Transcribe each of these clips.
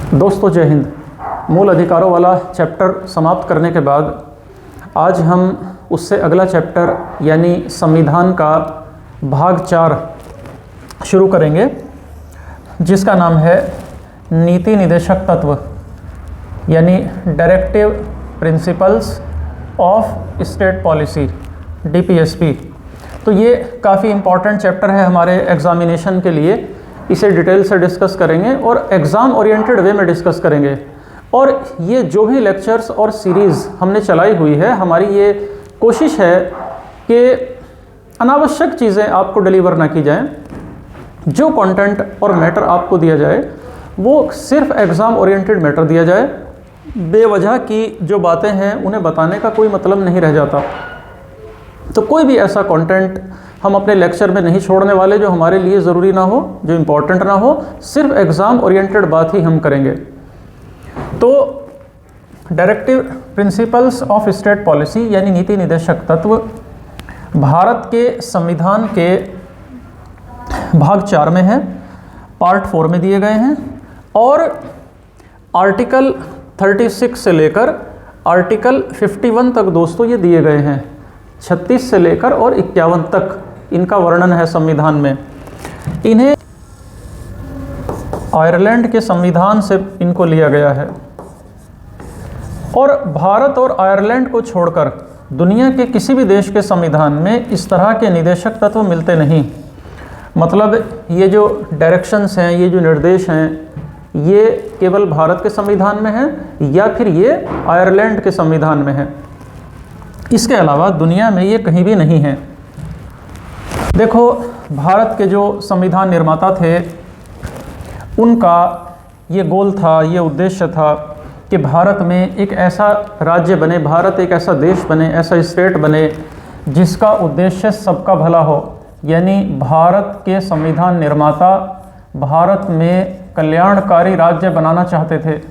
दोस्तों जय हिंद। मूल अधिकारों वाला चैप्टर समाप्त करने के बाद आज हम उससे अगला चैप्टर यानी संविधान का भाग 4 शुरू करेंगे, जिसका नाम है नीति निदेशक तत्व यानी directive principles of state policy DPSP। तो ये काफ़ी इम्पॉर्टेंट चैप्टर है हमारे एग्जामिनेशन के लिए। इसे डिटेल से डिस्कस करेंगे और एग्ज़ाम ओरिएंटेड वे में डिस्कस करेंगे। और ये जो भी लेक्चर्स और सीरीज़ हमने चलाई हुई है, हमारी ये कोशिश है कि अनावश्यक चीज़ें आपको डिलीवर ना की जाएं। जो कंटेंट और मैटर आपको दिया जाए वो सिर्फ एग्ज़ाम ओरिएंटेड मैटर दिया जाए। बेवजह की जो बातें हैं उन्हें बताने का कोई मतलब नहीं रह जाता। तो कोई भी ऐसा कंटेंट हम अपने लेक्चर में नहीं छोड़ने वाले जो हमारे लिए ज़रूरी ना हो, जो इम्पोर्टेंट ना हो। सिर्फ एग्ज़ाम ओरिएंटेड बात ही हम करेंगे। तो directive principles of state policy यानी नीति निदेशक तत्व भारत के संविधान के भाग 4 में है, पार्ट 4 में दिए गए हैं। और आर्टिकल 36 से लेकर आर्टिकल 51 तक दोस्तों ये दिए गए हैं। 36 से लेकर और 51 तक इनका वर्णन है संविधान में। इन्हें आयरलैंड के संविधान से इनको लिया गया है। और भारत और आयरलैंड को छोड़कर दुनिया के किसी भी देश के संविधान में इस तरह के निदेशक तत्व मिलते नहीं। मतलब ये जो डायरेक्शंस हैं, ये जो निर्देश हैं, ये केवल भारत के संविधान में हैं या फिर ये आयरलैंड के संविधान में हैं। इसके अलावा दुनिया में ये कहीं भी नहीं है। देखो, भारत के जो संविधान निर्माता थे उनका ये गोल था, ये उद्देश्य था कि भारत में एक ऐसा राज्य बने, भारत एक ऐसा देश बने, ऐसा स्टेट बने जिसका उद्देश्य सबका भला हो। यानी भारत के संविधान निर्माता भारत में कल्याणकारी राज्य बनाना चाहते थे,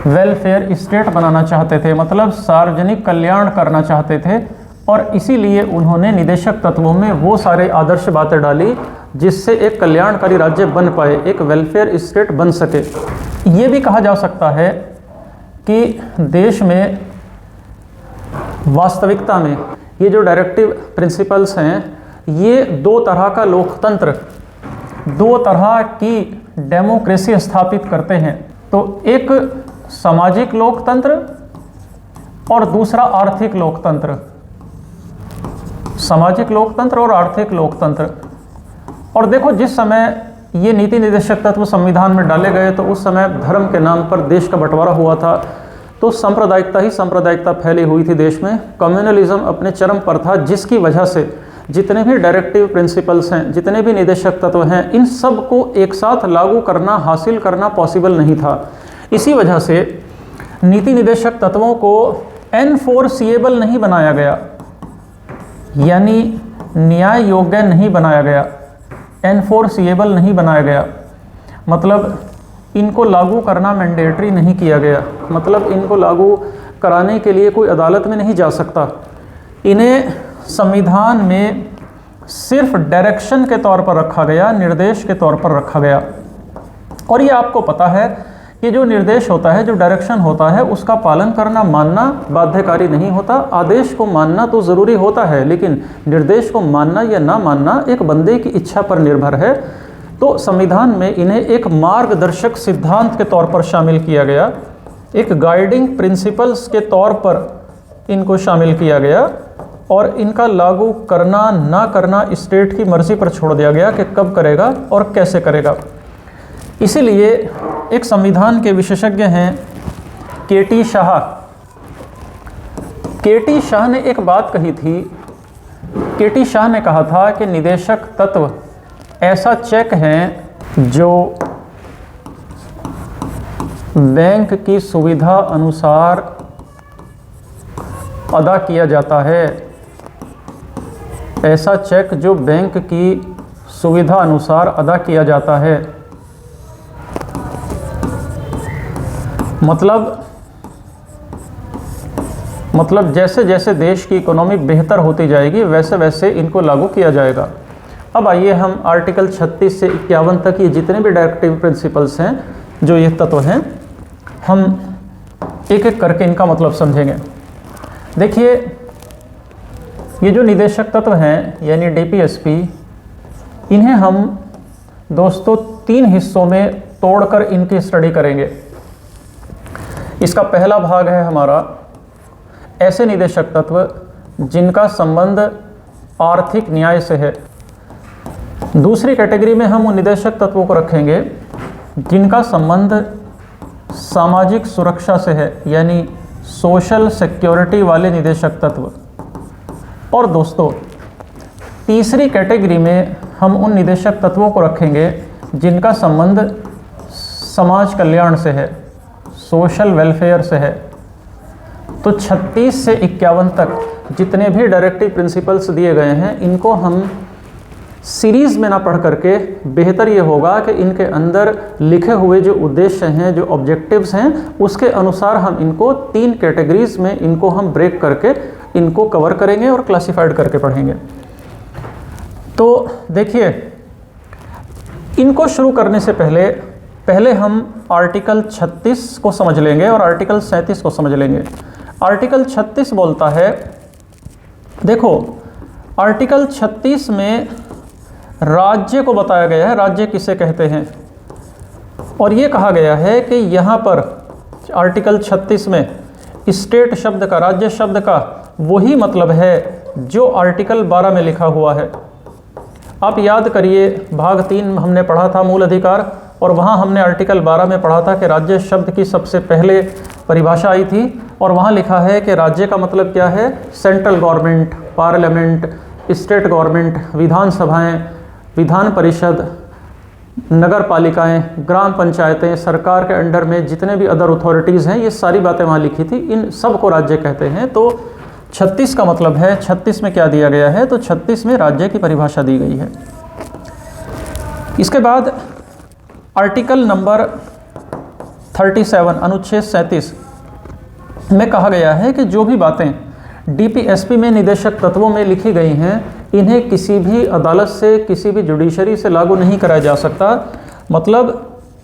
वेलफेयर स्टेट बनाना चाहते थे, मतलब सार्वजनिक कल्याण करना चाहते थे। और इसीलिए उन्होंने निदेशक तत्वों में वो सारे आदर्श बातें डाली जिससे एक कल्याणकारी राज्य बन पाए, एक वेलफेयर स्टेट बन सके। ये भी कहा जा सकता है कि देश में वास्तविकता में ये जो डायरेक्टिव प्रिंसिपल्स हैं, ये दो तरह का लोकतंत्र, दो तरह की डेमोक्रेसी स्थापित करते हैं। तो एक सामाजिक लोकतंत्र और दूसरा आर्थिक लोकतंत्र। सामाजिक लोकतंत्र और आर्थिक लोकतंत्र। और देखो, जिस समय ये नीति निदेशक तत्व संविधान में डाले गए तो उस समय धर्म के नाम पर देश का बंटवारा हुआ था। तो सांप्रदायिकता ही सांप्रदायिकता फैली हुई थी देश में। कम्युनलिज्म अपने चरम पर था, जिसकी वजह से जितने भी डायरेक्टिव प्रिंसिपल्स हैं, जितने भी निदेशक तत्व हैं, इन सब को एक साथ लागू करना, हासिल करना पॉसिबल नहीं था। इसी वजह से नीति निदेशक तत्वों को एनफोर्सिएबल नहीं बनाया गया, यानी न्याय योग्य नहीं बनाया गया। एनफोर्सिएबल नहीं बनाया गया मतलब इनको लागू करना मैंडेटरी नहीं किया गया, मतलब इनको लागू कराने के लिए कोई अदालत में नहीं जा सकता। इन्हें संविधान में सिर्फ डायरेक्शन के तौर पर रखा गया, निर्देश के तौर पर रखा गया। और ये आपको पता है कि जो निर्देश होता है, जो डायरेक्शन होता है, उसका पालन करना, मानना बाध्यकारी नहीं होता। आदेश को मानना तो ज़रूरी होता है, लेकिन निर्देश को मानना या ना मानना एक बंदे की इच्छा पर निर्भर है। तो संविधान में इन्हें एक मार्गदर्शक सिद्धांत के तौर पर शामिल किया गया, एक गाइडिंग प्रिंसिपल्स के तौर पर इनको शामिल किया गया। और इनका लागू करना ना करना स्टेट की मर्ज़ी पर छोड़ दिया गया कि कब करेगा और कैसे करेगा। इसीलिए एक संविधान के विशेषज्ञ हैं KT शाह। KT शाह ने एक बात कही थी। KT शाह ने कहा था कि निदेशक तत्व ऐसा चेक है जो बैंक की सुविधा अनुसार अदा किया जाता है। ऐसा चेक जो बैंक की सुविधा अनुसार अदा किया जाता है। मतलब जैसे जैसे देश की इकोनॉमी बेहतर होती जाएगी वैसे वैसे इनको लागू किया जाएगा। अब आइए हम आर्टिकल 36 से 51 तक ये जितने भी डायरेक्टिव प्रिंसिपल्स हैं जो ये तत्व हैं, हम एक एक करके इनका मतलब समझेंगे। देखिए, ये जो निदेशक तत्व हैं यानी डीपीएसपी, इन्हें हम दोस्तों 3 हिस्सों में तोड़कर इनकी स्टडी करेंगे। इसका पहला भाग है हमारा ऐसे निदेशक तत्व जिनका संबंध आर्थिक न्याय से है। दूसरी कैटेगरी में हम उन निदेशक तत्वों को रखेंगे जिनका संबंध सामाजिक सुरक्षा से है, यानी सोशल सिक्योरिटी वाले निदेशक तत्व। और दोस्तों, तीसरी कैटेगरी में हम उन निदेशक तत्वों को रखेंगे जिनका संबंध समाज कल्याण से है, सोशल वेलफेयर से है। तो 36 से 51 तक जितने भी डायरेक्टिव प्रिंसिपल्स दिए गए हैं, इनको हम सीरीज़ में ना पढ़ करके बेहतर ये होगा कि इनके अंदर लिखे हुए जो उद्देश्य हैं, जो ऑब्जेक्टिव्स हैं, उसके अनुसार हम इनको 3 कैटेगरीज में इनको हम ब्रेक करके इनको कवर करेंगे और क्लासिफाइड करके पढ़ेंगे। तो देखिए, इनको शुरू करने से पहले हम आर्टिकल 36 को समझ लेंगे और आर्टिकल 37 को समझ लेंगे। आर्टिकल 36 बोलता है, देखो, आर्टिकल 36 में राज्य को बताया गया है, राज्य किसे कहते हैं, और ये कहा गया है कि यहाँ पर आर्टिकल 36 में स्टेट शब्द का, राज्य शब्द का वही मतलब है जो आर्टिकल 12 में लिखा हुआ है। आप याद करिए, भाग 3 हमने पढ़ा था मूल अधिकार, और वहाँ हमने आर्टिकल 12 में पढ़ा था कि राज्य शब्द की सबसे पहले परिभाषा आई थी, और वहाँ लिखा है कि राज्य का मतलब क्या है, central government, parliament, state government, विधानसभाएं, विधान परिषद, नगर पालिकाएँ, ग्राम पंचायतें, सरकार के अंडर में जितने भी अदर अथॉरिटीज़ हैं, ये सारी बातें वहाँ लिखी थी, इन सब को राज्य कहते हैं। तो 36 का मतलब है, 36 में क्या दिया गया है, तो 36 में राज्य की परिभाषा दी गई है। इसके बाद आर्टिकल नंबर 37 अनुच्छेद 37 में कहा गया है कि जो भी बातें डीपीएसपी में निदेशक तत्वों में लिखी गई हैं, इन्हें किसी भी अदालत से, किसी भी जुडिशरी से लागू नहीं कराया जा सकता। मतलब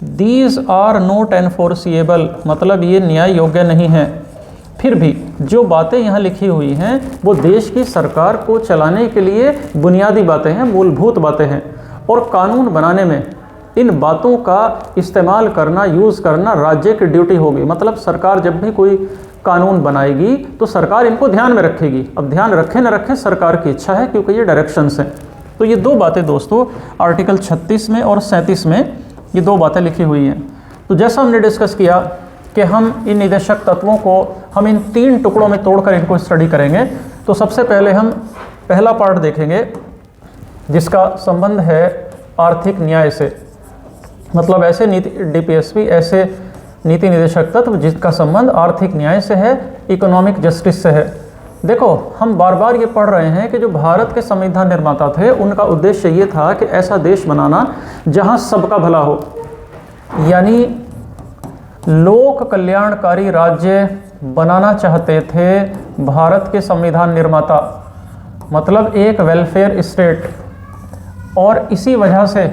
दीज आर नॉट एनफोर्सिएबल, मतलब ये न्याय योग्य नहीं है। फिर भी जो बातें यहाँ लिखी हुई हैं वो देश की सरकार को चलाने के लिए बुनियादी बातें हैं, मूलभूत बातें हैं, और कानून बनाने में इन बातों का इस्तेमाल करना, यूज़ करना राज्य की ड्यूटी होगी। मतलब सरकार जब भी कोई कानून बनाएगी तो सरकार इनको ध्यान में रखेगी। अब ध्यान रखे न रखे सरकार की इच्छा है, क्योंकि ये डायरेक्शंस हैं। तो ये 2 बातें दोस्तों आर्टिकल 36 में और 37 में ये 2 बातें लिखी हुई हैं। तो जैसा हमने डिस्कस किया कि हम इन निदेशक तत्वों को हम इन 3 टुकड़ों में तोड़कर इनको स्टडी करेंगे। तो सबसे पहले हम पहला पार्ट देखेंगे जिसका संबंध है आर्थिक न्याय से। मतलब ऐसे नीति डीपीएसपी, ऐसे नीति निदेशक तत्व जिसका संबंध आर्थिक न्याय से है, इकोनॉमिक जस्टिस से है। देखो, हम बार बार ये पढ़ रहे हैं कि जो भारत के संविधान निर्माता थे उनका उद्देश्य ये था कि ऐसा देश बनाना जहाँ सबका भला हो, यानी लोक कल्याणकारी राज्य बनाना चाहते थे भारत के संविधान निर्माता, मतलब एक वेलफेयर स्टेट। और इसी वजह से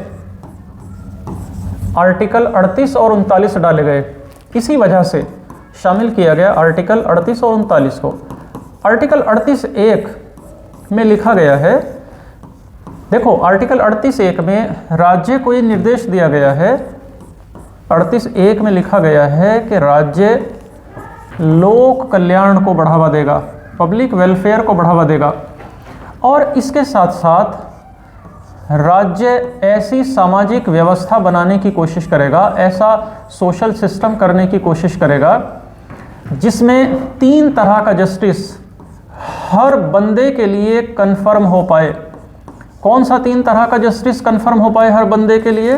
आर्टिकल 38 और 39 डाले गए, इसी वजह से शामिल किया गया आर्टिकल 38 और 39 को। आर्टिकल 38(1) में लिखा गया है, देखो आर्टिकल 38(1) में राज्य को ये निर्देश दिया गया है, 38(1) में लिखा गया है कि राज्य लोक कल्याण को बढ़ावा देगा, पब्लिक वेलफेयर को बढ़ावा देगा, और इसके साथ साथ राज्य ऐसी सामाजिक व्यवस्था बनाने की कोशिश करेगा, ऐसा सोशल सिस्टम करने की कोशिश करेगा जिसमें 3 तरह का जस्टिस हर बंदे के लिए कन्फर्म हो पाए। कौन सा 3 तरह का जस्टिस कन्फर्म हो पाए हर बंदे के लिए?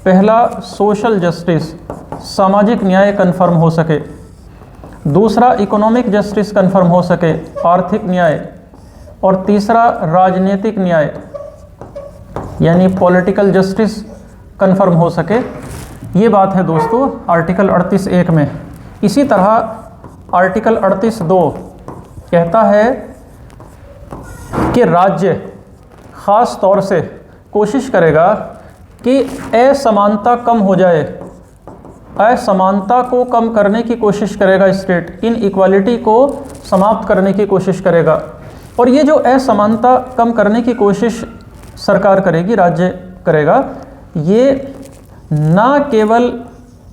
पहला सोशल जस्टिस, सामाजिक न्याय कन्फर्म हो सके। दूसरा इकोनॉमिक जस्टिस कन्फर्म हो सके, आर्थिक न्याय। और तीसरा राजनीतिक न्याय यानी पॉलिटिकल जस्टिस कन्फर्म हो सके। ये बात है दोस्तों आर्टिकल 38(1) में। इसी तरह आर्टिकल 38(2) कहता है कि राज्य ख़ास तौर से कोशिश करेगा कि असमानता कम हो जाए, असमानता को कम करने की कोशिश करेगा स्टेट, इन इक्वालिटी को समाप्त करने की कोशिश करेगा। और ये जो असमानता कम करने की कोशिश सरकार करेगी, राज्य करेगा, ये ना केवल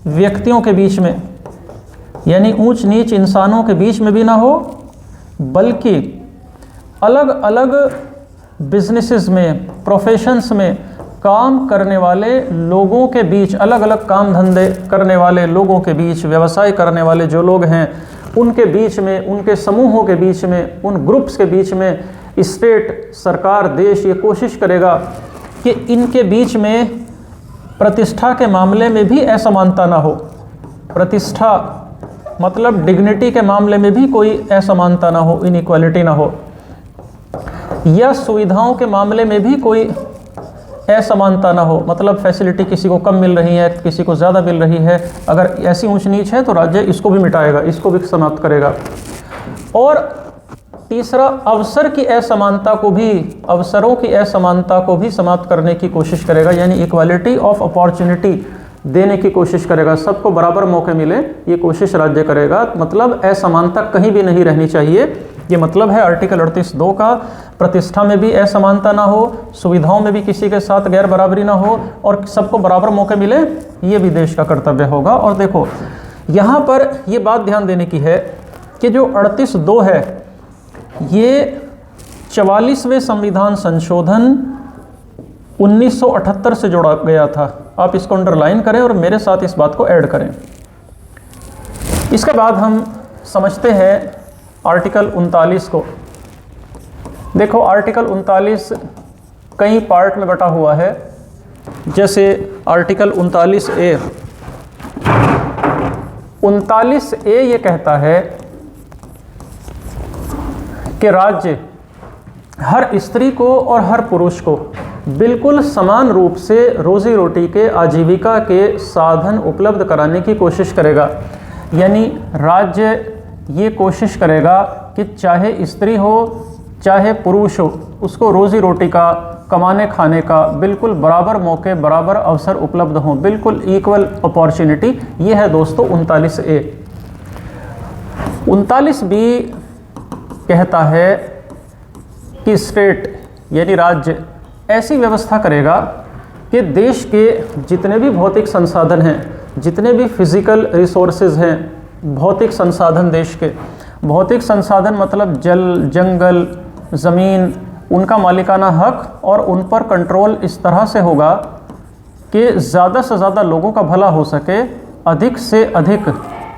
व्यक्तियों के बीच में यानी ऊंच नीच इंसानों के बीच में भी ना हो, बल्कि अलग अलग बिजनेसेस में, प्रोफेशंस में काम करने वाले लोगों के बीच, अलग अलग काम धंधे करने वाले लोगों के बीच, व्यवसाय करने वाले जो लोग हैं उनके बीच में, उनके समूहों के बीच में, उन ग्रुप्स के बीच में स्टेट, सरकार, देश ये कोशिश करेगा कि इनके बीच में प्रतिष्ठा के मामले में भी असमानता ना हो। प्रतिष्ठा मतलब डिग्निटी के मामले में भी कोई असमानता ना हो, इनइक्वालिटी ना हो, या सुविधाओं के मामले में भी कोई असमानता ना हो, मतलब फैसिलिटी किसी को कम मिल रही है, किसी को ज़्यादा मिल रही है, अगर ऐसी ऊंच नीच है तो राज्य इसको भी मिटाएगा, इसको भी समाप्त करेगा। और तीसरा, अवसर की असमानता को भी, अवसरों की असमानता को भी समाप्त करने की कोशिश करेगा, यानी इक्वालिटी ऑफ अपॉर्चुनिटी देने की कोशिश करेगा, सबको बराबर मौके मिले, ये कोशिश राज्य करेगा। मतलब असमानता कहीं भी नहीं रहनी चाहिए, ये मतलब है आर्टिकल 38(2) का। प्रतिष्ठा में भी असमानता ना हो, सुविधाओं में भी किसी के साथ गैर बराबरी ना हो, और सबको बराबर मौके मिले, ये भी देश का कर्तव्य होगा। और देखो यहाँ पर ये बात ध्यान देने की है कि जो 38(2) है ये 44वें संविधान संशोधन 1978 से जोड़ा गया था। आप इसको अंडरलाइन करें और मेरे साथ इस बात को ऐड करें। इसके बाद हम समझते हैं आर्टिकल 39 को। देखो आर्टिकल 39 कई पार्ट में बटा हुआ है, जैसे आर्टिकल 39A। 39A ये कहता है कि राज्य हर स्त्री को और हर पुरुष को बिल्कुल समान रूप से रोजी रोटी के, आजीविका के साधन उपलब्ध कराने की कोशिश करेगा। यानी राज्य ये कोशिश करेगा कि चाहे स्त्री हो चाहे पुरुष हो, उसको रोजी रोटी का, कमाने खाने का बिल्कुल बराबर मौके, बराबर अवसर उपलब्ध हों, बिल्कुल इक्वल अपॉर्चुनिटी। ये है दोस्तों 39A। 39B कहता है कि स्टेट यानी राज्य ऐसी व्यवस्था करेगा कि देश के जितने भी भौतिक संसाधन हैं, जितने भी फिजिकल रिसोर्सेज हैं, भौतिक संसाधन, देश के भौतिक संसाधन मतलब जल, जंगल, ज़मीन, उनका मालिकाना हक और उन पर कंट्रोल इस तरह से होगा कि ज़्यादा से ज़्यादा लोगों का भला हो सके, अधिक से अधिक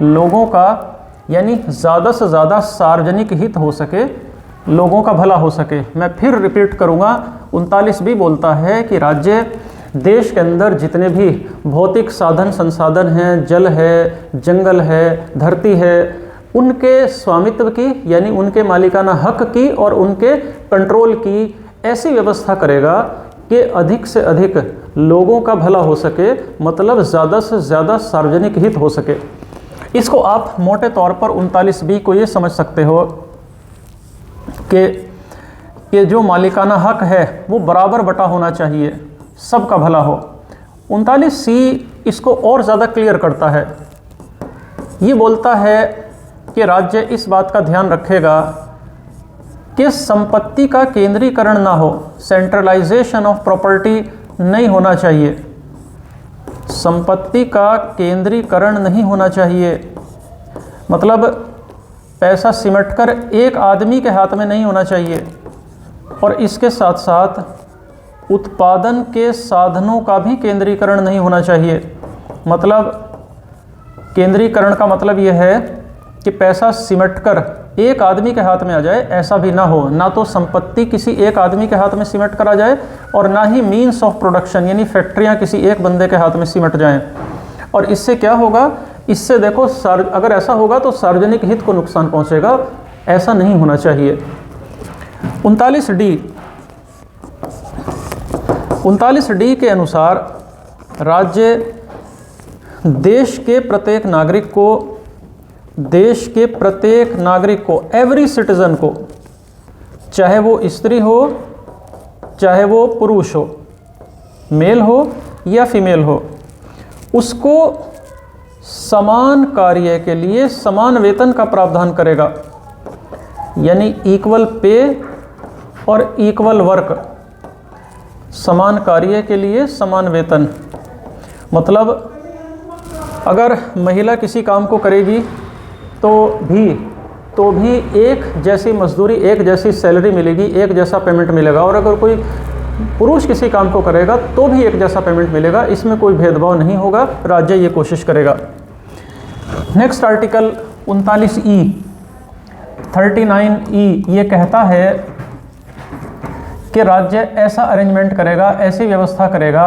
लोगों का यानी ज़्यादा से ज़्यादा सार्वजनिक हित हो सके, लोगों का भला हो सके। मैं फिर रिपीट करूँगा, 39B बोलता है कि राज्य देश के अंदर जितने भी भौतिक साधन संसाधन हैं, जल है, जंगल है, धरती है, उनके स्वामित्व की यानी उनके मालिकाना हक की और उनके कंट्रोल की ऐसी व्यवस्था करेगा कि अधिक से अधिक लोगों का भला हो सके, मतलब ज़्यादा से ज़्यादा सार्वजनिक हित हो सके। इसको आप मोटे तौर पर 39B को ये समझ सकते हो कि जो मालिकाना हक है वो बराबर बटा होना चाहिए, सबका भला हो। 39C इसको और ज़्यादा क्लियर करता है। ये बोलता है कि राज्य इस बात का ध्यान रखेगा कि संपत्ति का केंद्रीकरण ना हो, सेंट्रलाइजेशन ऑफ प्रॉपर्टी नहीं होना चाहिए, संपत्ति का केंद्रीकरण नहीं होना चाहिए। मतलब पैसा सिमटकर एक आदमी के हाथ में नहीं होना चाहिए, और इसके साथ साथ उत्पादन के साधनों का भी केंद्रीकरण नहीं होना चाहिए। मतलब केंद्रीकरण का मतलब यह है कि पैसा सिमटकर एक आदमी के हाथ में आ जाए, ऐसा भी ना हो। ना तो संपत्ति किसी एक आदमी के हाथ में सिमट कर आ जाए, और ना ही मीन्स ऑफ प्रोडक्शन यानी फैक्ट्रियां किसी एक बंदे के हाथ में सिमट जाएं। और इससे क्या होगा, इससे देखो अगर ऐसा होगा तो सार्वजनिक हित को नुकसान पहुंचेगा, ऐसा नहीं होना चाहिए। 39D के अनुसार राज्य देश के प्रत्येक नागरिक को एवरी सिटीजन को, चाहे वो स्त्री हो चाहे वो पुरुष हो, मेल हो या फीमेल हो, उसको समान कार्य के लिए समान वेतन का प्रावधान करेगा, यानी इक्वल पे और इक्वल वर्क। समान कार्य के लिए समान वेतन मतलब अगर महिला किसी काम को करेगी तो भी एक जैसी मजदूरी, एक जैसी सैलरी मिलेगी, एक जैसा पेमेंट मिलेगा। और अगर कोई पुरुष किसी काम को करेगा तो भी एक जैसा पेमेंट मिलेगा, इसमें कोई भेदभाव नहीं होगा। राज्य ये कोशिश करेगा। नेक्स्ट आर्टिकल 39E 39E ये कहता है कि राज्य ऐसा अरेंजमेंट करेगा, ऐसी व्यवस्था करेगा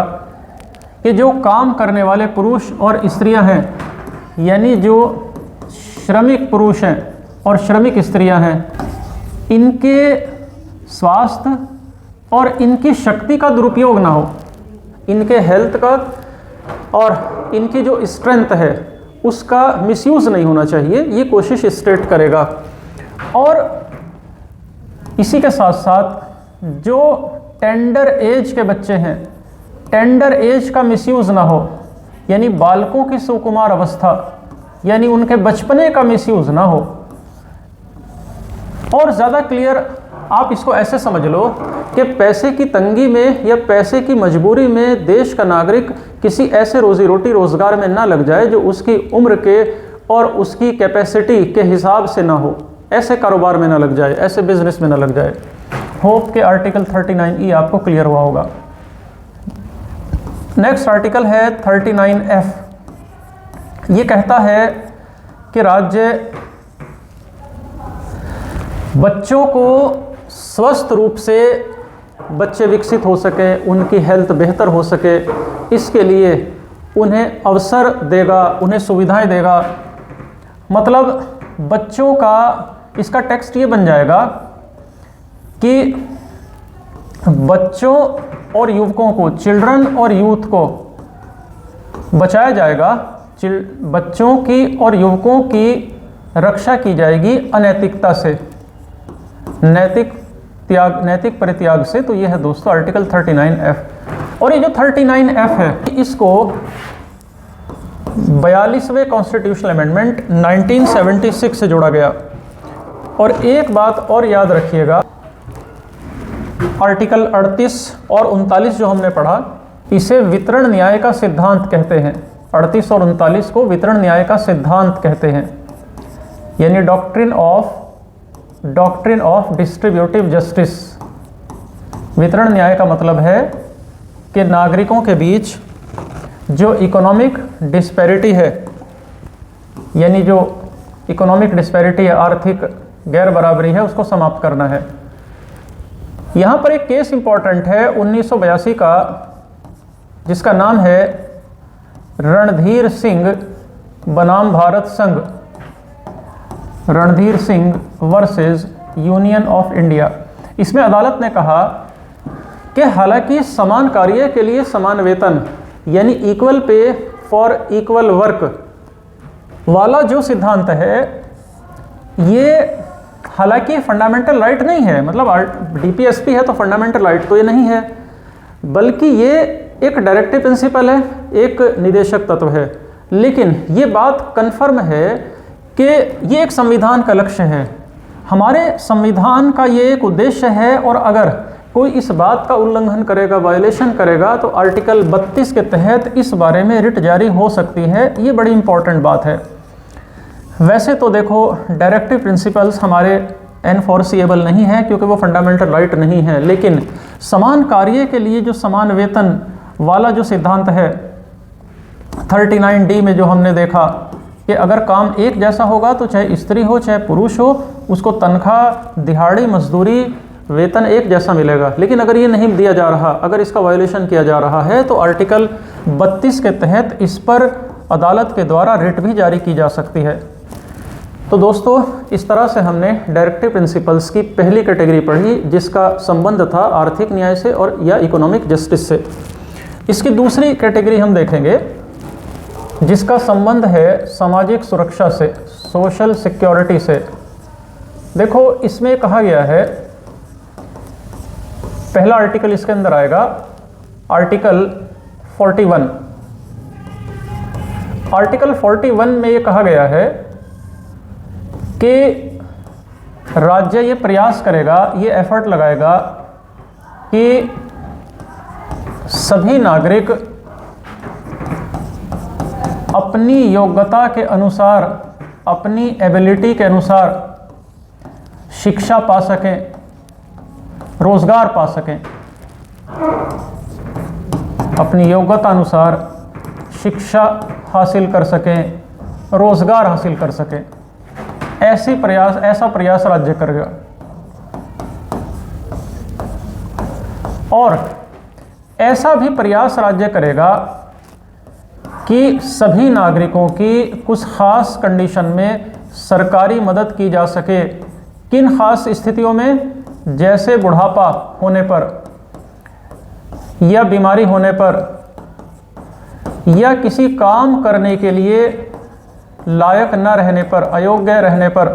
कि जो काम करने वाले पुरुष और स्त्रियां हैं, यानी जो श्रमिक पुरुष हैं और श्रमिक स्त्रियां हैं, इनके स्वास्थ्य और इनकी शक्ति का दुरुपयोग ना हो, इनके हेल्थ का और इनकी जो स्ट्रेंथ है उसका मिसयूज़ नहीं होना चाहिए, ये कोशिश स्टेट करेगा। और इसी के साथ साथ जो टेंडर एज के बच्चे हैं, टेंडर एज का मिसयूज़ ना हो, यानी बालकों की सुकुमार अवस्था, यानी उनके बचपने का मिसयूज़ ना हो। और ज़्यादा क्लियर आप इसको ऐसे समझ लो कि पैसे की तंगी में या पैसे की मजबूरी में देश का नागरिक किसी ऐसे रोजी रोटी रोज़गार में ना लग जाए जो उसकी उम्र के और उसकी कैपेसिटी के हिसाब से ना हो, ऐसे कारोबार में ना लग जाए, ऐसे बिजनेस में ना लग जाए। होप के आर्टिकल 39E आपको क्लियर हुआ होगा। नेक्स्ट आर्टिकल है 39F। ये कहता है कि राज्य बच्चों को स्वस्थ रूप से बच्चे विकसित हो सके, उनकी हेल्थ बेहतर हो सके, इसके लिए उन्हें अवसर देगा, उन्हें सुविधाएं देगा। मतलब बच्चों का, इसका टेक्स्ट ये बन जाएगा कि बच्चों और युवकों को, चिल्ड्रन और यूथ को बचाया जाएगा, बच्चों की और युवकों की रक्षा की जाएगी अनैतिकता से, नैतिक परित्याग से। तो ये है दोस्तों आर्टिकल 39F। और ये जो 39F है इसको 42वें कॉन्स्टिट्यूशनल अमेंडमेंट 1976 से जोड़ा गया। और एक बात और याद रखिएगा, आर्टिकल 38 और 39 जो हमने पढ़ा, इसे वितरण न्याय का सिद्धांत कहते हैं। 38 और 39 को वितरण न्याय का सिद्धांत कहते हैं, यानी डॉक्ट्रिन ऑफ डिस्ट्रीब्यूटिव जस्टिस। वितरण न्याय का मतलब है कि नागरिकों के बीच जो इकोनॉमिक डिस्पैरिटी है, यानी जो इकोनॉमिक डिस्पैरिटी है, आर्थिक गैर बराबरी है, उसको समाप्त करना है। यहाँ पर एक केस इंपॉर्टेंट है 1982 का, जिसका नाम है रणधीर सिंह बनाम भारत संघ, Randhir Singh versus union of India. इसमें अदालत ने कहा कि हालांकि समान कार्य के लिए समान वेतन, यानी equal pay for equal work वाला जो सिद्धांत है, ये हालांकि फंडामेंटल राइट नहीं है, मतलब डीपीएसपी है तो फंडामेंटल राइट तो ये नहीं है, बल्कि ये एक डायरेक्टिव प्रिंसिपल है, एक निदेशक तत्व है। लेकिन ये बात कन्फर्म है कि ये एक संविधान का लक्ष्य है, हमारे संविधान का ये एक उद्देश्य है। और अगर कोई इस बात का उल्लंघन करेगा, वायलेशन करेगा, तो आर्टिकल 32 के तहत इस बारे में रिट जारी हो सकती है। ये बड़ी इंपॉर्टेंट बात है। वैसे तो देखो डायरेक्टिव प्रिंसिपल्स हमारे एनफोर्सिएबल नहीं है क्योंकि वो फंडामेंटल राइट नहीं है, लेकिन समान कार्य के लिए जो समान वेतन वाला जो सिद्धांत है 39D में जो हमने देखा कि अगर काम एक जैसा होगा तो चाहे स्त्री हो चाहे पुरुष हो, उसको तनख्वाह, दिहाड़ी, मजदूरी, वेतन एक जैसा मिलेगा। लेकिन अगर ये नहीं दिया जा रहा, अगर इसका वायलेशन किया जा रहा है, तो आर्टिकल 32 के तहत इस पर अदालत के द्वारा रिट भी जारी की जा सकती है। तो दोस्तों इस तरह से हमने डायरेक्टिव प्रिंसिपल्स की पहली कैटेगरी पढ़ी, जिसका संबंध था आर्थिक न्याय से और या इकोनॉमिक जस्टिस से। इसकी दूसरी कैटेगरी हम देखेंगे जिसका संबंध है सामाजिक सुरक्षा से, सोशल सिक्योरिटी से। देखो इसमें कहा गया है, पहला आर्टिकल इसके अंदर आएगा आर्टिकल 41। आर्टिकल 41 में ये कहा गया है कि राज्य ये प्रयास करेगा, ये एफर्ट लगाएगा कि सभी नागरिक अपनी योग्यता के अनुसार, अपनी एबिलिटी के अनुसार शिक्षा पा सकें, रोजगार पा सकें। अपनी योग्यता अनुसार शिक्षा हासिल कर सकें, रोजगार हासिल कर सकें। ऐसा प्रयास राज्य करेगा। और ऐसा भी प्रयास राज्य करेगा कि सभी नागरिकों की कुछ खास कंडीशन में सरकारी मदद की जा सके। किन खास स्थितियों में? जैसे बुढ़ापा होने पर, या बीमारी होने पर, या किसी काम करने के लिए लायक न रहने पर, अयोग्य रहने पर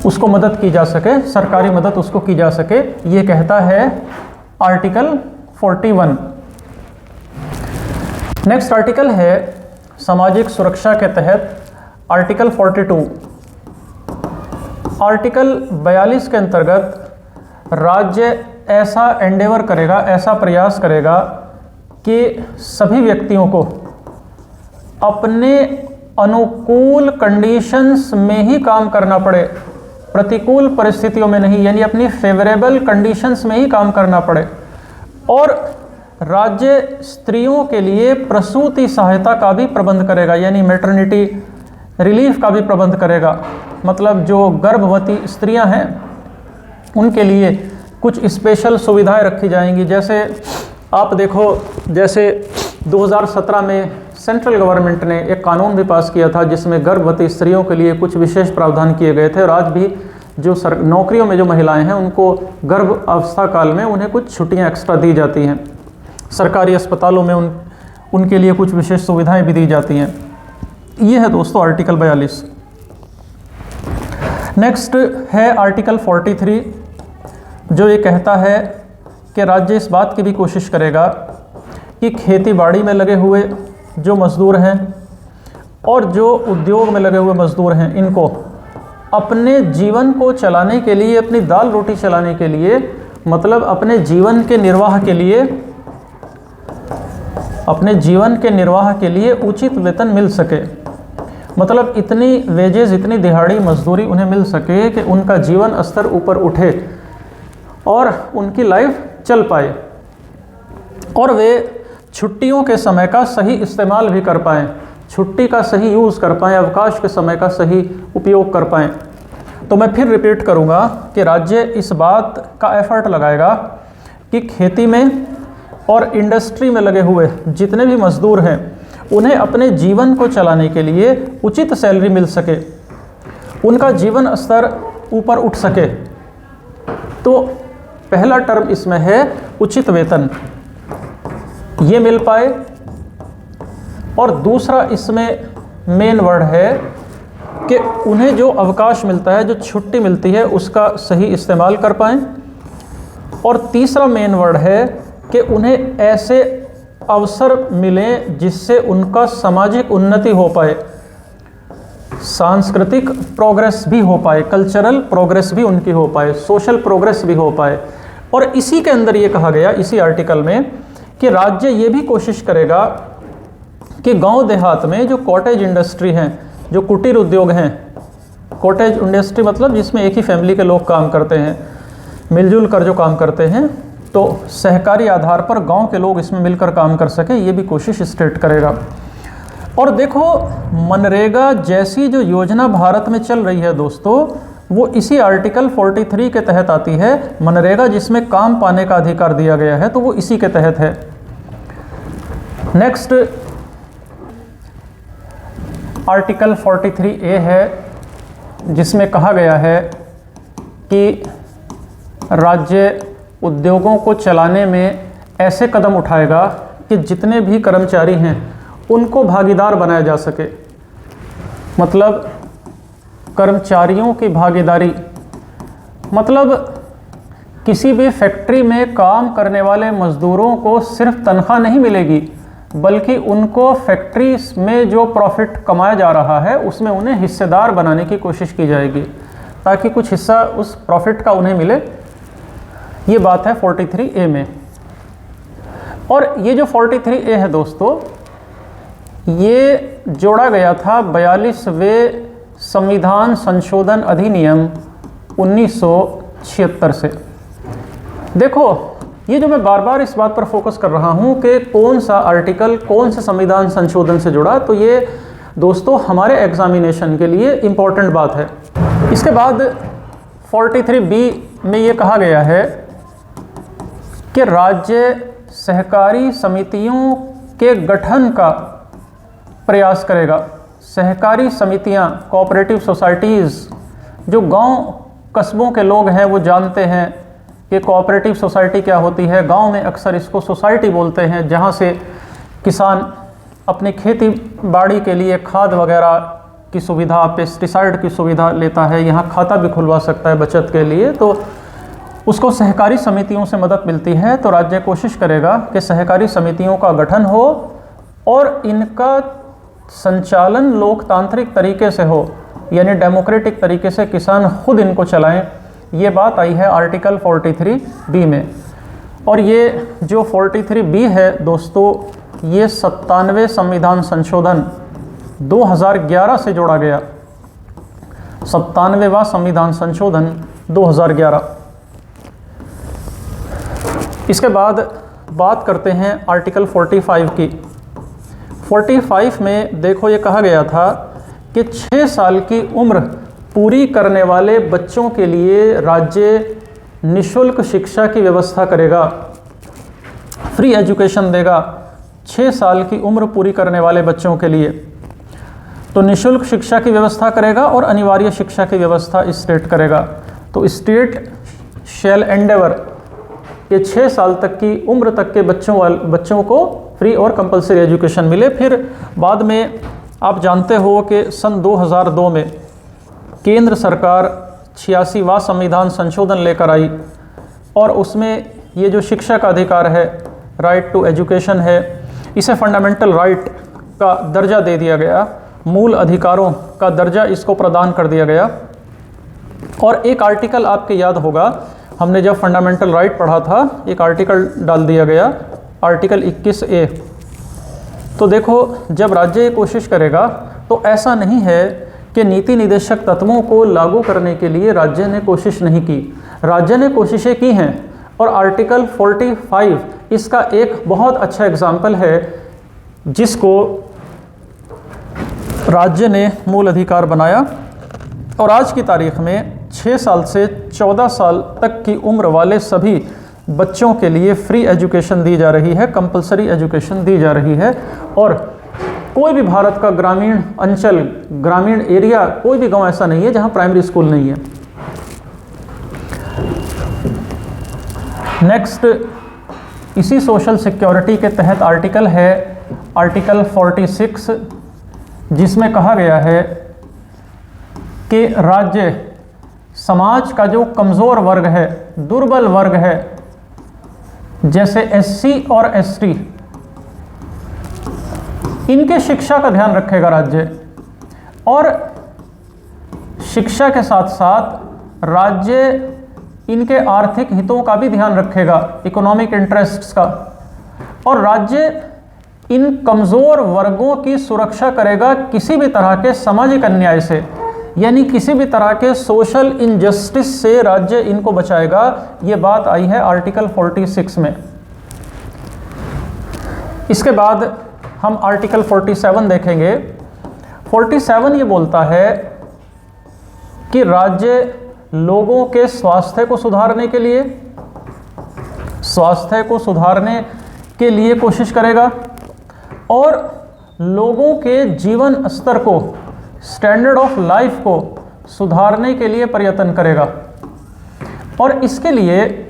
उसको मदद की जा सके, सरकारी मदद उसको की जा सके। ये कहता है आर्टिकल 41। नेक्स्ट आर्टिकल है सामाजिक सुरक्षा के तहत आर्टिकल 42। आर्टिकल 42 के अंतर्गत राज्य ऐसा एंडेवर करेगा, ऐसा प्रयास करेगा कि सभी व्यक्तियों को अपने अनुकूल कंडीशंस में ही काम करना पड़े, प्रतिकूल परिस्थितियों में नहीं, यानी अपनी फेवरेबल कंडीशंस में ही काम करना पड़े। और राज्य स्त्रियों के लिए प्रसूति सहायता का भी प्रबंध करेगा, यानी मैटरनिटी रिलीफ का भी प्रबंध करेगा। मतलब जो गर्भवती स्त्रियां हैं उनके लिए कुछ स्पेशल सुविधाएं रखी जाएंगी। जैसे आप देखो, जैसे 2017 में सेंट्रल गवर्नमेंट ने एक कानून भी पास किया था जिसमें गर्भवती स्त्रियों के लिए कुछ विशेष प्रावधान किए गए थे। और आज भी जो नौकरियों में जो महिलाएं हैं उनको गर्भ अवस्था काल में उन्हें कुछ छुट्टियां एक्स्ट्रा दी जाती हैं। सरकारी अस्पतालों में उनके लिए कुछ विशेष सुविधाएं भी दी जाती हैं। ये है दोस्तों आर्टिकल 42। नेक्स्ट है आर्टिकल 43, जो ये कहता है कि राज्य इस बात की भी कोशिश करेगा कि खेती बाड़ी में लगे हुए जो मज़दूर हैं और जो उद्योग में लगे हुए मज़दूर हैं, इनको अपने जीवन को चलाने के लिए, अपनी दाल रोटी चलाने के लिए, मतलब अपने जीवन के निर्वाह के लिए, अपने जीवन के निर्वाह के लिए उचित वेतन मिल सके। मतलब इतनी वेजेस, इतनी दिहाड़ी मजदूरी उन्हें मिल सके कि उनका जीवन स्तर ऊपर उठे और उनकी लाइफ चल पाए, और वे छुट्टियों के समय का सही इस्तेमाल भी कर पाएँ, छुट्टी का सही यूज़ कर पाएँ, अवकाश के समय का सही उपयोग कर पाएँ। तो मैं फिर रिपीट करूँगा कि राज्य इस बात का एफर्ट लगाएगा कि खेती में और इंडस्ट्री में लगे हुए जितने भी मज़दूर हैं उन्हें अपने जीवन को चलाने के लिए उचित सैलरी मिल सके, उनका जीवन स्तर ऊपर उठ सके। तो पहला टर्म इसमें है उचित वेतन, ये मिल पाए। और दूसरा इसमें मेन वर्ड है कि उन्हें जो अवकाश मिलता है, जो छुट्टी मिलती है, उसका सही इस्तेमाल कर पाएँ। और तीसरा मेन वर्ड है कि उन्हें ऐसे अवसर मिलें जिससे उनका सामाजिक उन्नति हो पाए, सांस्कृतिक प्रोग्रेस भी हो पाए, कल्चरल प्रोग्रेस भी उनकी हो पाए, सोशल प्रोग्रेस भी हो पाए। और इसी के अंदर ये कहा गया, इसी आर्टिकल में, कि राज्य ये भी कोशिश करेगा कि गांव देहात में जो कॉटेज इंडस्ट्री हैं, जो कुटीर उद्योग हैं, कॉटेज इंडस्ट्री मतलब जिसमें एक ही फैमिली के लोग काम करते हैं, मिलजुल कर जो काम करते हैं, तो सहकारी आधार पर गांव के लोग इसमें मिलकर काम कर सके, ये भी कोशिश स्टेट करेगा। और देखो, मनरेगा जैसी जो योजना भारत में चल रही है दोस्तों, वो इसी आर्टिकल 43 के तहत आती है। मनरेगा जिसमें काम पाने का अधिकार दिया गया है, तो वो इसी के तहत है। नेक्स्ट आर्टिकल 43A है, जिसमें कहा गया है कि राज्य उद्योगों को चलाने में ऐसे कदम उठाएगा कि जितने भी कर्मचारी हैं उनको भागीदार बनाया जा सके। मतलब कर्मचारियों की भागीदारी, मतलब किसी भी फैक्ट्री में काम करने वाले मज़दूरों को सिर्फ तनख्वाह नहीं मिलेगी, बल्कि उनको फैक्ट्रीज में जो प्रॉफिट कमाया जा रहा है उसमें उन्हें हिस्सेदार बनाने की कोशिश की जाएगी ताकि कुछ हिस्सा उस प्रॉफिट का उन्हें मिले। ये बात है 43A में। और ये जो 43A है दोस्तों, ये जोड़ा गया था 42वें संविधान संशोधन अधिनियम 1976 से। देखो, ये जो मैं बार बार इस बात पर फोकस कर रहा हूँ कि कौन सा आर्टिकल कौन से संविधान संशोधन से जुड़ा, तो ये दोस्तों हमारे एग्जामिनेशन के लिए इम्पोर्टेंट बात है। इसके बाद 43B में ये कहा गया है कि राज्य सहकारी समितियों के गठन का प्रयास करेगा। सहकारी समितियां, कोऑपरेटिव सोसाइटीज़, जो गांव कस्बों के लोग हैं वो जानते हैं कि कोऑपरेटिव सोसाइटी क्या होती है। गांव में अक्सर इसको सोसाइटी बोलते हैं, जहां से किसान अपनी खेती बाड़ी के लिए खाद वगैरह की सुविधा, पेस्टिसाइड की सुविधा लेता है, यहाँ खाता भी खुलवा सकता है बचत के लिए, तो उसको सहकारी समितियों से मदद मिलती है। तो राज्य कोशिश करेगा कि सहकारी समितियों का गठन हो और इनका संचालन लोकतांत्रिक तरीके से हो, यानी डेमोक्रेटिक तरीके से किसान खुद इनको चलाएं। ये बात आई है आर्टिकल 43B में। और ये जो 43B है दोस्तों, ये 97वें संविधान संशोधन 2011 से जोड़ा गया। 97वां संविधान संशोधन 2011। इसके बाद बात करते हैं आर्टिकल 45 की। 45 में देखो ये कहा गया था कि 6 साल की उम्र पूरी करने वाले बच्चों के लिए राज्य निःशुल्क शिक्षा की व्यवस्था करेगा, फ्री एजुकेशन देगा 6 साल की उम्र पूरी करने वाले बच्चों के लिए। तो निःशुल्क शिक्षा की व्यवस्था करेगा और अनिवार्य शिक्षा की व्यवस्था स्टेट करेगा। तो स्टेट शैल एंडेवर कि 6 साल तक की उम्र तक के बच्चों को फ्री और कंपलसरी एजुकेशन मिले। फिर बाद में आप जानते हो कि सन 2002 में केंद्र सरकार 86वां संविधान संशोधन लेकर आई और उसमें ये जो शिक्षा का अधिकार है, राइट टू एजुकेशन है, इसे फंडामेंटल राइट का दर्जा दे दिया गया, मूल अधिकारों का दर्जा इसको प्रदान कर दिया गया। और एक आर्टिकल आपके याद होगा, हमने जब फंडामेंटल राइट पढ़ा था, एक आर्टिकल डाल दिया गया, आर्टिकल 21A। तो देखो, जब राज्य ये कोशिश करेगा तो ऐसा नहीं है कि नीति निदेशक तत्वों को लागू करने के लिए राज्य ने कोशिश नहीं की, राज्य ने कोशिशें की हैं। और आर्टिकल 45 इसका एक बहुत अच्छा एग्जाम्पल है, जिसको राज्य ने मूल अधिकार बनाया। और आज की तारीख में 6 साल से 14 साल तक की उम्र वाले सभी बच्चों के लिए फ्री एजुकेशन दी जा रही है, कंपलसरी एजुकेशन दी जा रही है। और कोई भी भारत का ग्रामीण अंचल, ग्रामीण एरिया, कोई भी गांव ऐसा नहीं है जहां प्राइमरी स्कूल नहीं है। नेक्स्ट, इसी सोशल सिक्योरिटी के तहत आर्टिकल है आर्टिकल 46, जिसमें कहा गया है कि राज्य समाज का जो कमज़ोर वर्ग है, दुर्बल वर्ग है, जैसे SC और ST, इनके शिक्षा का ध्यान रखेगा राज्य। और शिक्षा के साथ साथ राज्य इनके आर्थिक हितों का भी ध्यान रखेगा, इकोनॉमिक इंटरेस्ट्स का। और राज्य इन कमज़ोर वर्गों की सुरक्षा करेगा किसी भी तरह के सामाजिक अन्याय से, यानी किसी भी तरह के सोशल इनजस्टिस से राज्य इनको बचाएगा। ये बात आई है आर्टिकल 46 में। इसके बाद हम आर्टिकल 47 देखेंगे। 47 ये बोलता है कि राज्य लोगों के स्वास्थ्य को सुधारने के लिए कोशिश करेगा और लोगों के जीवन स्तर को, स्टैंडर्ड ऑफ लाइफ को सुधारने के लिए प्रयत्न करेगा। और इसके लिए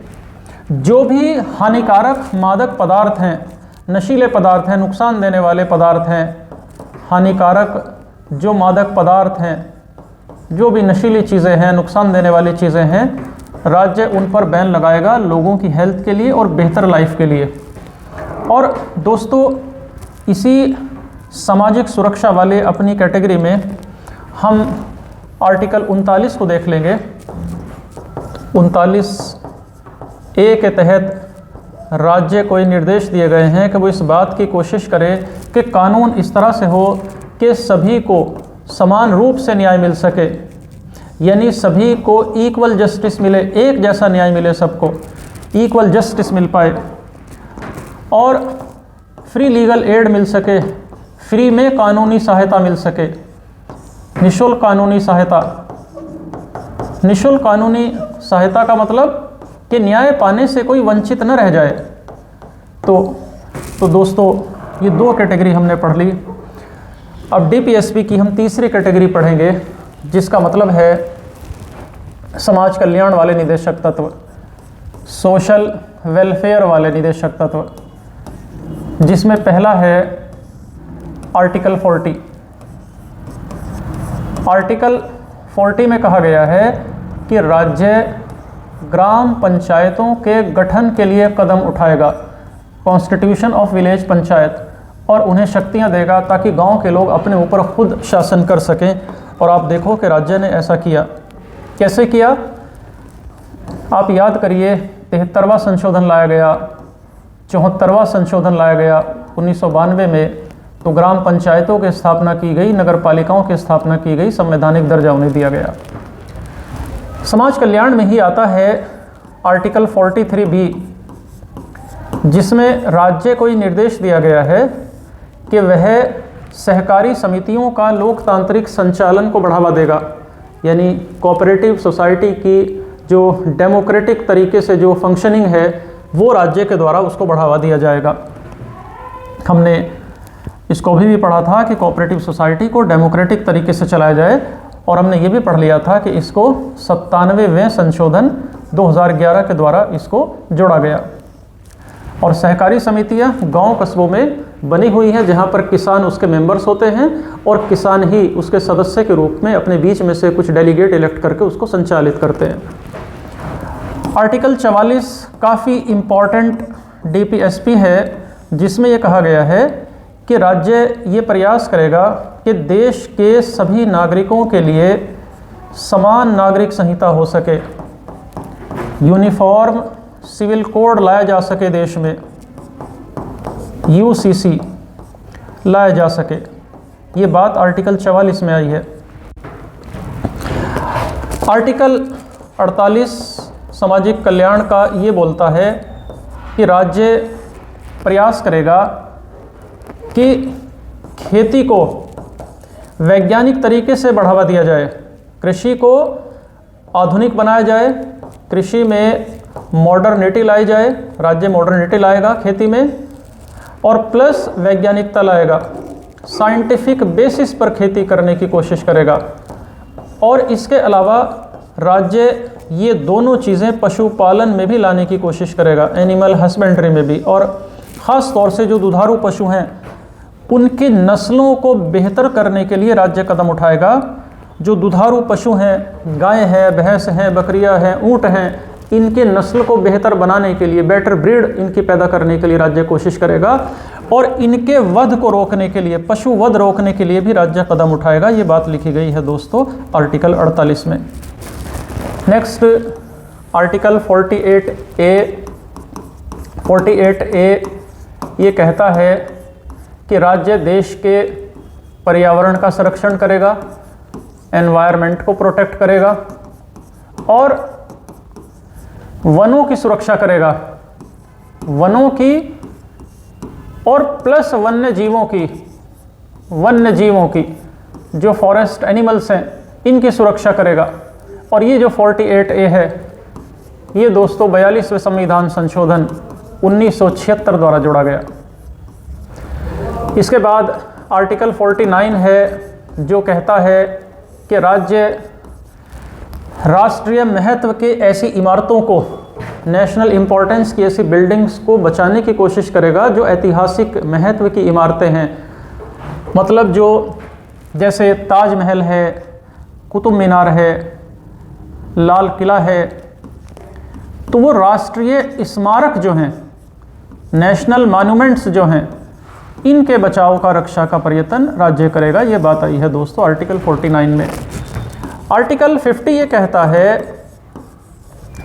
जो भी हानिकारक मादक पदार्थ हैं, नशीले पदार्थ हैं, नुकसान देने वाले पदार्थ हैं, हानिकारक जो मादक पदार्थ हैं, जो भी नशीली चीज़ें हैं, नुकसान देने वाली चीज़ें हैं, राज्य उन पर बैन लगाएगा लोगों की हेल्थ के लिए और बेहतर लाइफ के लिए। और दोस्तों, इसी सामाजिक सुरक्षा वाले अपनी कैटेगरी में हम आर्टिकल 39 को देख लेंगे। 39A के तहत राज्य को निर्देश दिए गए हैं कि वो इस बात की कोशिश करे कि कानून इस तरह से हो कि सभी को समान रूप से न्याय मिल सके, यानी सभी को इक्वल जस्टिस मिले, एक जैसा न्याय मिले, सबको इक्वल जस्टिस मिल पाए, और फ्री लीगल एड मिल सके, फ्री में कानूनी सहायता मिल सके, निःशुल्क कानूनी सहायता। निःशुल्क कानूनी सहायता का मतलब कि न्याय पाने से कोई वंचित न रह जाए। तो दोस्तों ये दो कैटेगरी हमने पढ़ ली। अब डीपीएसपी की हम तीसरी कैटेगरी पढ़ेंगे, जिसका मतलब है समाज कल्याण वाले निदेशक तत्व, सोशल वेलफेयर वाले निदेशक तत्व, जिसमें पहला है आर्टिकल 40। आर्टिकल 40 में कहा गया है कि राज्य ग्राम पंचायतों के गठन के लिए कदम उठाएगा, कॉन्स्टिट्यूशन ऑफ विलेज पंचायत, और उन्हें शक्तियां देगा ताकि गांव के लोग अपने ऊपर खुद शासन कर सकें। और आप देखो कि राज्य ने ऐसा किया। कैसे किया? आप याद करिए, 73वां संशोधन लाया गया, 74वां संशोधन लाया गया 1992 में, तो ग्राम पंचायतों की स्थापना की गई, नगर पालिकाओं की स्थापना की गई, संवैधानिक दर्जा उन्हें दिया गया। समाज कल्याण में ही आता है आर्टिकल 43B, जिसमें राज्य को निर्देश दिया गया है कि वह सहकारी समितियों का लोकतांत्रिक संचालन को बढ़ावा देगा, यानी कोऑपरेटिव सोसाइटी की जो डेमोक्रेटिक तरीके से जो फंक्शनिंग है वो राज्य के द्वारा उसको बढ़ावा दिया जाएगा। हमने इसको भी पढ़ा था कि कोऑपरेटिव सोसाइटी को डेमोक्रेटिक तरीके से चलाया जाए, और हमने ये भी पढ़ लिया था कि इसको 97वें संशोधन 2011 के द्वारा इसको जोड़ा गया। और सहकारी समितियां गांव कस्बों में बनी हुई हैं, जहां पर किसान उसके मेंबर्स होते हैं और किसान ही उसके सदस्य के रूप में अपने बीच में से कुछ डेलीगेट इलेक्ट करके उसको संचालित करते हैं। आर्टिकल 44 काफ़ी इम्पॉर्टेंट डीपीएसपी है, जिसमें यह कहा गया है कि राज्य ये प्रयास करेगा कि देश के सभी नागरिकों के लिए समान नागरिक संहिता हो सके, यूनिफॉर्म सिविल कोड लाया जा सके, देश में यूसीसी लाया जा सके। ये बात आर्टिकल 44 में आई है। आर्टिकल 48 सामाजिक कल्याण का ये बोलता है कि राज्य प्रयास करेगा कि खेती को वैज्ञानिक तरीके से बढ़ावा दिया जाए, कृषि को आधुनिक बनाया जाए, कृषि में मॉडर्निटी लाई जाए, राज्य मॉडर्निटी लाएगा खेती में, और प्लस वैज्ञानिकता लाएगा, साइंटिफिक बेसिस पर खेती करने की कोशिश करेगा। और इसके अलावा राज्य ये दोनों चीज़ें पशुपालन में भी लाने की कोशिश करेगा, एनिमल हस्बेंड्री में भी, और ख़ास तौर से जो दुधारू पशु हैं उनकी नस्लों को बेहतर करने के लिए राज्य कदम उठाएगा। जो दुधारू पशु हैं, गाय हैं, भैंस हैं, बकरियां हैं, ऊँट हैं, इनके नस्ल को बेहतर बनाने के लिए, बेटर ब्रीड इनकी पैदा करने के लिए राज्य कोशिश करेगा, और इनके वध को रोकने के लिए, पशु वध रोकने के लिए भी राज्य कदम उठाएगा। ये बात लिखी गई है दोस्तों आर्टिकल 48 में। नेक्स्ट आर्टिकल 48A ये कहता है कि राज्य देश के पर्यावरण का संरक्षण करेगा, एनवायरनमेंट को प्रोटेक्ट करेगा, और वनों की सुरक्षा करेगा, वनों की और प्लस वन्य जीवों की जो फॉरेस्ट एनिमल्स हैं इनकी सुरक्षा करेगा। और ये जो 48A है ये दोस्तों 42वें संविधान संशोधन 1976 द्वारा जोड़ा गया। इसके बाद आर्टिकल 49 है जो कहता है कि राज्य राष्ट्रीय महत्व के ऐसी इमारतों को, नेशनल इम्पोर्टेंस की ऐसी बिल्डिंग्स को बचाने की कोशिश करेगा जो ऐतिहासिक महत्व की इमारतें हैं। मतलब जो जैसे ताजमहल है, कुतुब मीनार है, लाल किला है, तो वो राष्ट्रीय स्मारक जो हैं, नेशनल मॉन्यूमेंट्स जो हैं, इनके बचाव का, रक्षा का प्रयत्न राज्य करेगा। ये बात आई है दोस्तों आर्टिकल 49 में। आर्टिकल 50 ये कहता है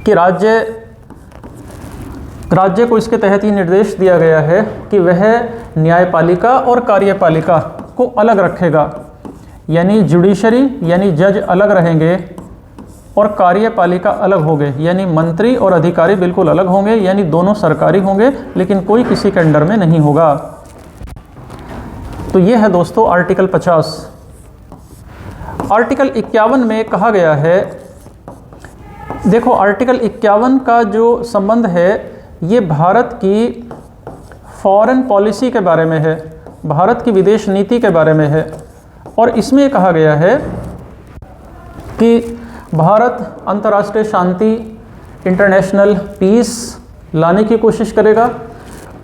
कि राज्य को इसके तहत ये निर्देश दिया गया है कि वह न्यायपालिका और कार्यपालिका को अलग रखेगा, यानी जुडिशरी यानी जज अलग रहेंगे और कार्यपालिका अलग होंगे, यानी मंत्री और अधिकारी बिल्कुल अलग होंगे, यानी दोनों सरकारी होंगे लेकिन कोई किसी के अंडर में नहीं होगा। तो ये है दोस्तों आर्टिकल 50। आर्टिकल 51 में कहा गया है, देखो आर्टिकल 51 का जो संबंध है ये भारत की फॉरेन पॉलिसी के बारे में है, भारत की विदेश नीति के बारे में है। और इसमें कहा गया है कि भारत अंतर्राष्ट्रीय शांति, इंटरनेशनल पीस लाने की कोशिश करेगा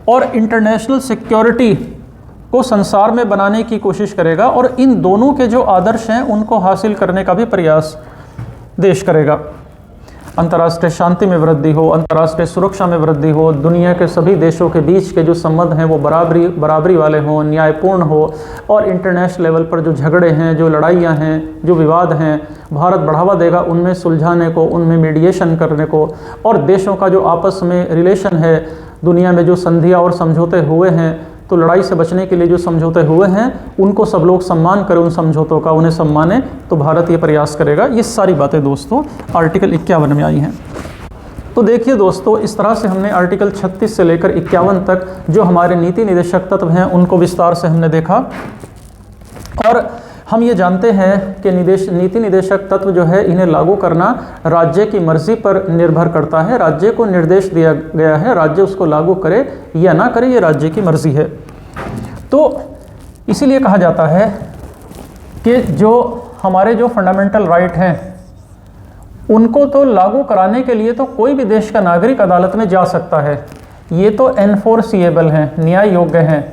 और इंटरनेशनल सिक्योरिटी को संसार में बनाने की कोशिश करेगा, और इन दोनों के जो आदर्श हैं उनको हासिल करने का भी प्रयास देश करेगा। अंतर्राष्ट्रीय शांति में वृद्धि हो, अंतर्राष्ट्रीय सुरक्षा में वृद्धि हो, दुनिया के सभी देशों के बीच के जो संबंध हैं वो बराबरी वाले हों, न्यायपूर्ण हो, और इंटरनेशनल लेवल पर जो झगड़े हैं, जो लड़ाइयाँ हैं, जो विवाद हैं, भारत बढ़ावा देगा उनमें सुलझाने को, उनमें मीडिएशन करने को। और देशों का जो आपस में रिलेशन है, दुनिया में जो संधियाँ और समझौते हुए हैं, तो लड़ाई से बचने के लिए जो समझौते हुए हैं उनको सब लोग सम्मान करें, उन समझौतों का उन्हें सम्माने, तो भारत ये प्रयास करेगा। ये सारी बातें दोस्तों आर्टिकल 51 में आई हैं। तो देखिए दोस्तों, इस तरह से हमने आर्टिकल 36 से लेकर 51 तक जो हमारे नीति निर्देशक तत्व हैं उनको विस्तार से हमने देखा। और हम ये जानते हैं कि नीति निर्देशक तत्व जो है इन्हें लागू करना राज्य की मर्जी पर निर्भर करता है। राज्य को निर्देश दिया गया है, राज्य उसको लागू करे या ना करे, ये राज्य की मर्जी है। तो इसीलिए कहा जाता है कि जो हमारे जो फंडामेंटल राइट हैं उनको तो लागू कराने के लिए तो कोई भी देश का नागरिक अदालत में जा सकता है, ये तो एनफोर्सिएबल हैं, न्याय योग्य हैं।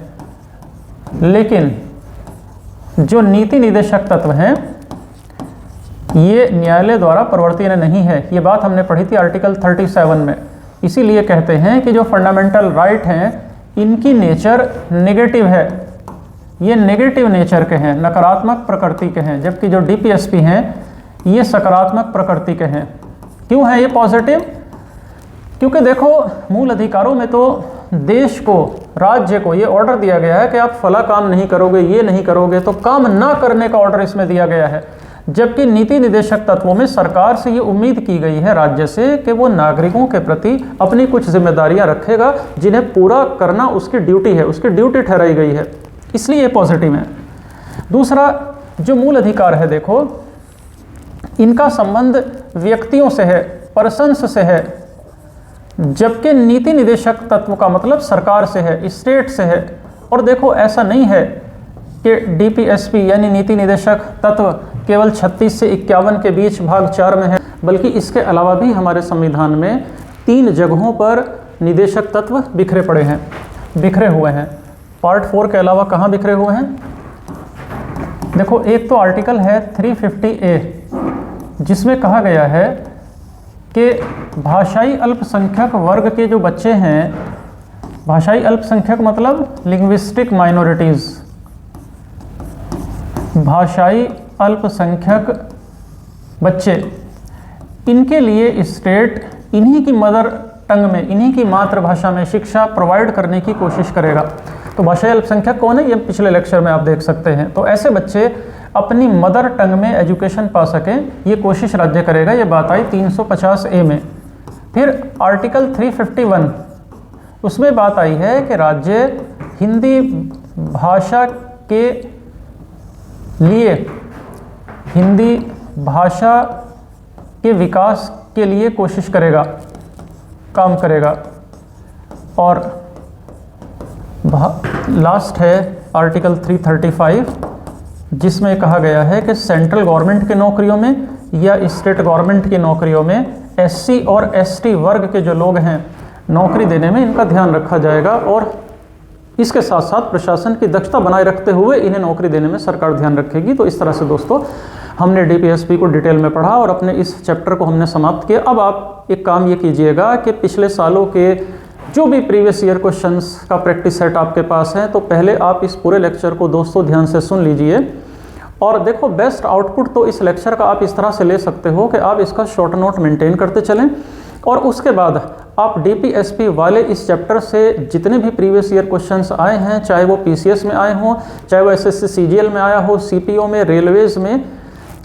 लेकिन जो नीति निर्देशक तत्व हैं ये न्यायालय द्वारा प्रवर्तनीय नहीं है। ये बात हमने पढ़ी थी आर्टिकल 37 में। इसीलिए कहते हैं कि जो फंडामेंटल राइट हैं इनकी नेचर नेगेटिव है, ये नेगेटिव नेचर के हैं, नकारात्मक प्रकृति के हैं, जबकि जो डीपीएसपी हैं ये सकारात्मक प्रकृति के हैं। क्यों है ये पॉजिटिव? क्योंकि देखो मूल अधिकारों में तो देश को, राज्य को ये ऑर्डर दिया गया है कि आप फला काम नहीं करोगे, ये नहीं करोगे, तो काम ना करने का ऑर्डर इसमें दिया गया है। जबकि नीति निर्देशक तत्वों में सरकार से ये उम्मीद की गई है राज्य से कि वो नागरिकों के प्रति अपनी कुछ जिम्मेदारियां रखेगा जिन्हें पूरा करना उसकी ड्यूटी है, उसकी ड्यूटी ठहराई गई है, इसलिए ये पॉजिटिव है। दूसरा जो मूल अधिकार है, देखो इनका संबंध व्यक्तियों से है, पर्सन्स से है, जबकि नीति निर्देशक तत्व का मतलब सरकार से है, स्टेट से है। और देखो ऐसा नहीं है कि डीपीएसपी यानी नीति निर्देशक तत्व केवल 36 से 51 के बीच भाग 4 में है, बल्कि इसके अलावा भी हमारे संविधान में 3 जगहों पर निदेशक तत्व बिखरे हुए हैं। पार्ट 4 के अलावा कहाँ बिखरे हुए हैं? देखो एक तो आर्टिकल है 350A जिसमें कहा गया है कि भाषाई अल्पसंख्यक वर्ग के जो बच्चे हैं, भाषाई अल्पसंख्यक मतलब लिंग्विस्टिक माइनॉरिटीज़, भाषाई अल्पसंख्यक बच्चे, इनके लिए स्टेट इन्हीं की मदर टंग में, इन्हीं की मातृभाषा में शिक्षा प्रोवाइड करने की कोशिश करेगा। तो भाषाई अल्पसंख्यक कौन है, ये पिछले लेक्चर में आप देख सकते हैं। तो ऐसे बच्चे अपनी मदर टंग में एजुकेशन पा सकें, ये कोशिश राज्य करेगा। ये बात आई 350A में। फिर आर्टिकल 351 उसमें बात आई है कि राज्य हिंदी भाषा के लिए, हिंदी भाषा के विकास के लिए कोशिश करेगा, काम करेगा। और लास्ट है आर्टिकल 335 जिसमें कहा गया है कि सेंट्रल गवर्नमेंट की नौकरियों में या स्टेट गवर्नमेंट की नौकरियों में SC और ST वर्ग के जो लोग हैं नौकरी देने में इनका ध्यान रखा जाएगा, और इसके साथ साथ प्रशासन की दक्षता बनाए रखते हुए इन्हें नौकरी देने में सरकार ध्यान रखेगी। तो इस तरह से दोस्तों हमने डीपीएसपी को डिटेल में पढ़ा और अपने इस चैप्टर को हमने समाप्त किया। अब आप एक काम ये कीजिएगा कि पिछले सालों के जो भी प्रीवियस ईयर क्वेश्चंस का प्रैक्टिस सेट आपके पास है, तो पहले आप इस पूरे लेक्चर को दोस्तों ध्यान से सुन लीजिए। और देखो, बेस्ट आउटपुट तो इस लेक्चर का आप इस तरह से ले सकते हो कि आप इसका शॉर्ट नोट मेंटेन करते चलें, और उसके बाद आप DPSP वाले इस चैप्टर से जितने भी प्रीवियस ईयर क्वेश्चंस आए हैं, चाहे वो PCS में आए हों, चाहे वो SSC CGL में आया हो, CPO में, रेलवेज में,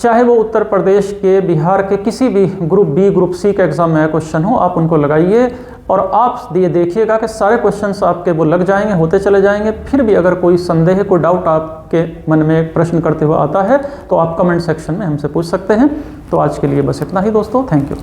चाहे वो उत्तर प्रदेश के, बिहार के किसी भी ग्रुप B, ग्रुप C के एग्जाम में आया क्वेश्चन हो, आप उनको लगाइए और आप ये देखिएगा कि सारे क्वेश्चंस आपके वो लग जाएंगे, होते चले जाएंगे। फिर भी अगर कोई संदेह, कोई डाउट आपके मन में प्रश्न करते हुए आता है तो आप कमेंट सेक्शन में हमसे पूछ सकते हैं। तो आज के लिए बस इतना ही दोस्तों, थैंक यू।